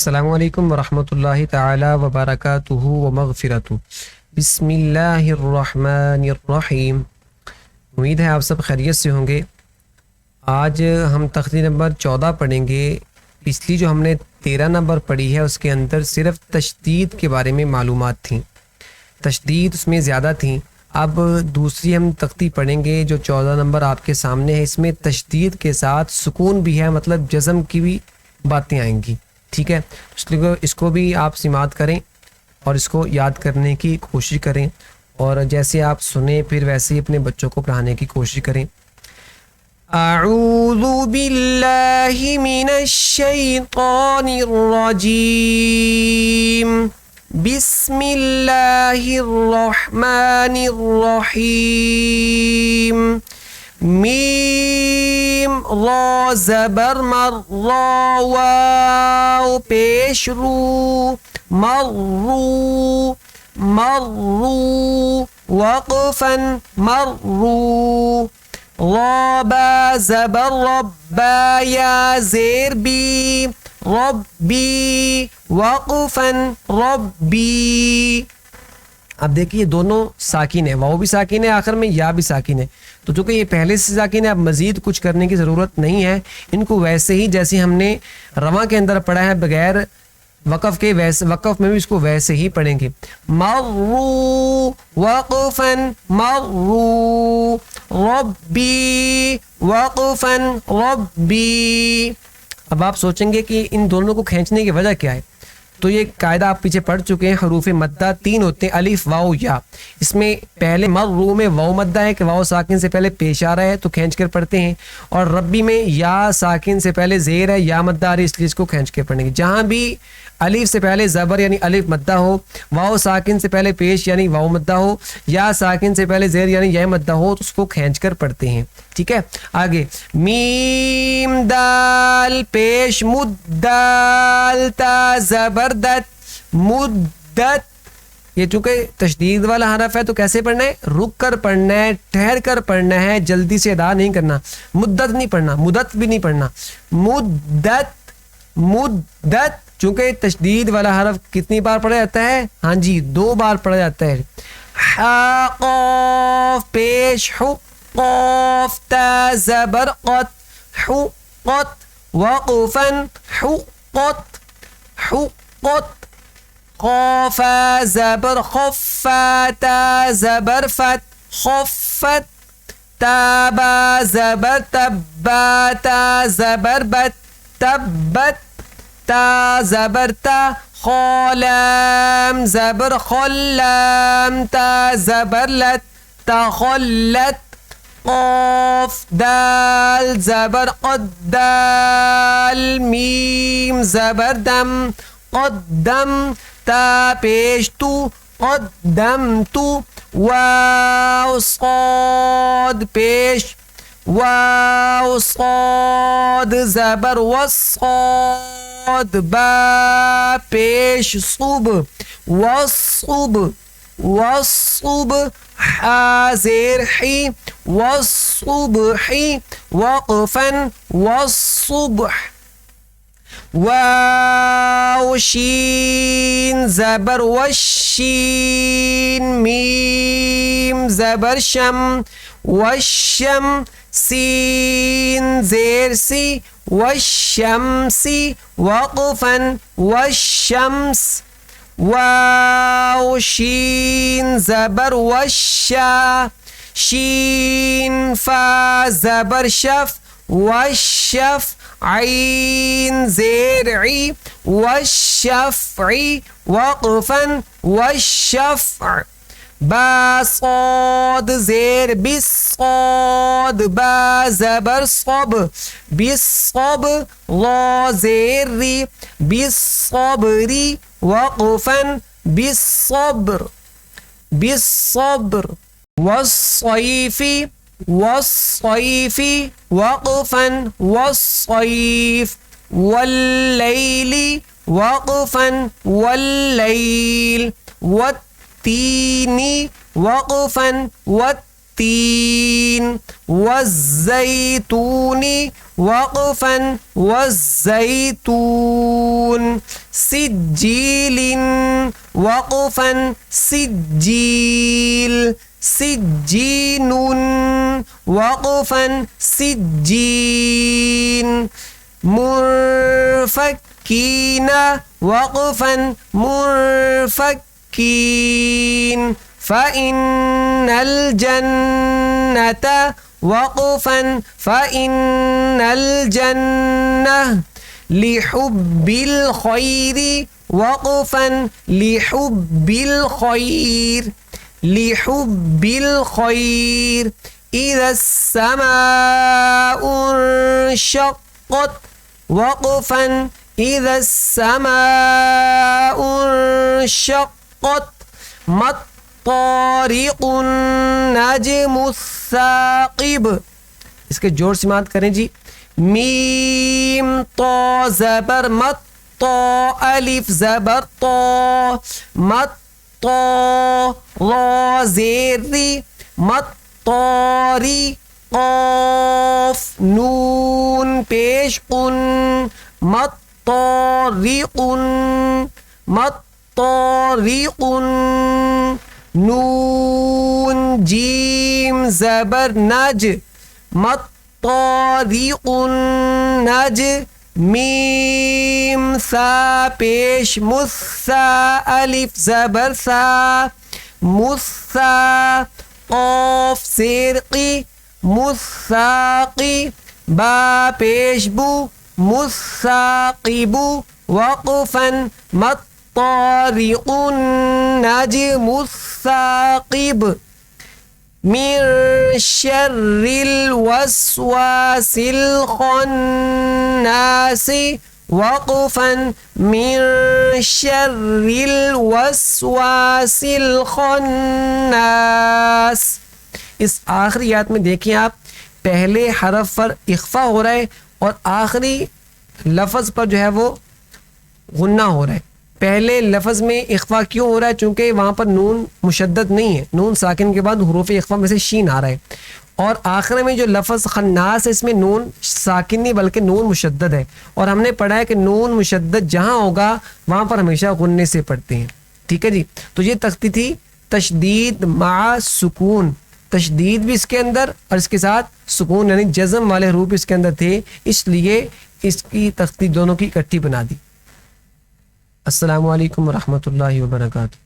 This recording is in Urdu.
السلام علیکم ورحمۃ اللہ تعالی وبرکاتہ ومغفرتہ۔ بسم اللہ الرحمن الرحیم۔ امید ہے آپ سب خیریت سے ہوں گے۔ آج ہم تختی نمبر 14 پڑھیں گے۔ پچھلی جو ہم نے 13 نمبر پڑھی ہے اس کے اندر صرف تشدید کے بارے میں معلومات تھیں، تشدید اس میں زیادہ تھیں۔ اب دوسری ہم تختی پڑھیں گے جو 14 نمبر آپ کے سامنے ہے، اس میں تشدید کے ساتھ سکون بھی ہے، مطلب جزم کی بھی باتیں آئیں گی، ٹھیک ہے۔ اس کو بھی آپ سماعت کریں اور اس کو یاد کرنے کی کوشش کریں، اور جیسے آپ سنیں پھر ویسے ہی اپنے بچوں کو پڑھانے کی کوشش کریں۔ اعوذ باللہ من الشیطان الرجیم، بسم اللہ الرحمن الرحیم۔ میم را زبر مر را واو پیش رو مرو مرو وقفا مرو۔ را با زبر ربا یا زیر بی ربی وقفا ربی۔ اب دیکھیے دونوں ساکن ہے، واو بھی ساکن ہے، آخر میں یا بھی ساکن ہے، تو چونکہ یہ پہلے سے ساکن ہے اب مزید کچھ کرنے کی ضرورت نہیں ہے، ان کو ویسے ہی جیسے ہم نے رواں کے اندر پڑھا ہے بغیر وقف کے، ویسے وقف میں بھی اس کو ویسے ہی پڑھیں گے۔ مرو وقفا مرو ربی وقفا ربی۔ اب آپ سوچیں گے کہ ان دونوں کو کھینچنے کی وجہ کیا ہے، تو یہ قاعدہ آپ پیچھے پڑھ چکے ہیں۔ حروف مدہ 3 ہوتے ہیں، الف واو یا۔ اس میں پہلے مرو میں واو مدہ ہے کہ واو ساکن سے پہلے پیش آ رہا ہے تو کھینچ کر پڑھتے ہیں، اور ربی میں یا ساکن سے پہلے زیر ہے، یا مدہ آ رہی ہے اس لیے اس کو کھینچ کے پڑھیں گے۔ جہاں بھی الف سے پہلے زبر یعنی الف مدہ ہو، واو ساکن سے پہلے پیش یعنی واو مدہ ہو، یا ساکن سے پہلے زیر یعنی یا مدہ ہو، تو اس کو کھینچ کر پڑھتے ہیں، ٹھیک ہے۔ آگے میم دال پیش مدال تا زبردت مدت۔ یہ چونکہ تشدید والا حرف ہے تو کیسے پڑھنا ہے، رک کر پڑھنا ہے، ٹھہر کر پڑھنا ہے، جلدی سے ادا نہیں کرنا۔ مدت نہیں پڑھنا، مدت بھی نہیں پڑھنا، مدت مدت۔ چونکہ تشدید والا حرف کتنی بار پڑھا جاتا ہے، ہاں جی 2 بار پڑھا جاتا ہے۔ حا قاف پیش حو قاف تا زبر قط حو قط وقفا حو قط حو قط۔ قاف زبر خفا تا زبر فت خفت۔ تابا زبر تبا تا زبر بت تبت۔ تا زبر تا خالم زبر خلم تا زبر لت تخلت۔ قاف دال زبر قدال میم زبر دم قدم تا پیش تو قدم تو۔ واو صاد پیش واو صاد زبر وصاد با پیش صوب وصوب وصوب۔ حا زیر حی والصبح وقفا والصبح۔ واو شین زبر والشین میم زبر شم والشم۔ سین زیر سی والشمسی وقفا والشمس۔ واو شین زبر والشا شین فا زبر شف والشف۔ عین زیر عی والشفع وقفا والشفع۔ با صاد زیر بالصاد با زبر صب بالصب۔ را زیر ری بالصبر وقفا بالصبر بالصبر۔ والصيف والصيف وقفا والصيف۔ والليل وقفا والليل۔ والتين وقفا والتين والزيتون وقفا والزيتون سجيل وقفا سجيل سجين وقفا سجين مرفكين وقفا مرفكين فإن الجنة وقفا فإن الجنة لحب الخير وقفا لحب الخير لحب الخير إذا السماء انشقت وقفا إذا السماء انشقت ما الطارق النجم الثاقب. اس کے جوڑ سماعت کریں جی. میم طا زبر مت طا الف زبر طا مت طا را زیر ری مت طاری قاف نون پیش قن مت طارقن مت طارقن نون جیم زبر نج مت طارقن نج میم سا پیش مسا الف زبر سا مسا قاف سرقی مساقی با پیش بو مساقب وقفا مطارق النجم الثاقب من شر الوسواس الخناس وقفا من شر الوسواس الخناس. اس آخری آیت میں دیکھیں آپ پہلے حرف پر اخفا ہو رہا ہے اور آخری لفظ پر جو ہے وہ غنہ ہو رہا ہے. پہلے لفظ میں اخفا کیوں ہو رہا ہے؟ چونکہ وہاں پر نون مشدد نہیں ہے، نون ساکن کے بعد حروف اخفا میں سے شین آ رہا ہے، اور آخر میں جو لفظ خناس ہے اس میں نون ساکن نہیں بلکہ نون مشدد ہے، اور ہم نے پڑھا ہے کہ نون مشدد جہاں ہوگا وہاں پر ہمیشہ غنے سے پڑھتے ہیں. ٹھیک ہے جی. تو یہ تختی تھی تشدید مع سکون، تشدید بھی اس کے اندر اور اس کے ساتھ سکون یعنی جزم والے حروف اس کے اندر تھے، اس لیے اس کی تختی دونوں کی اکٹھی بنا دی. السلام علیکم ورحمۃ اللہ وبرکاتہ.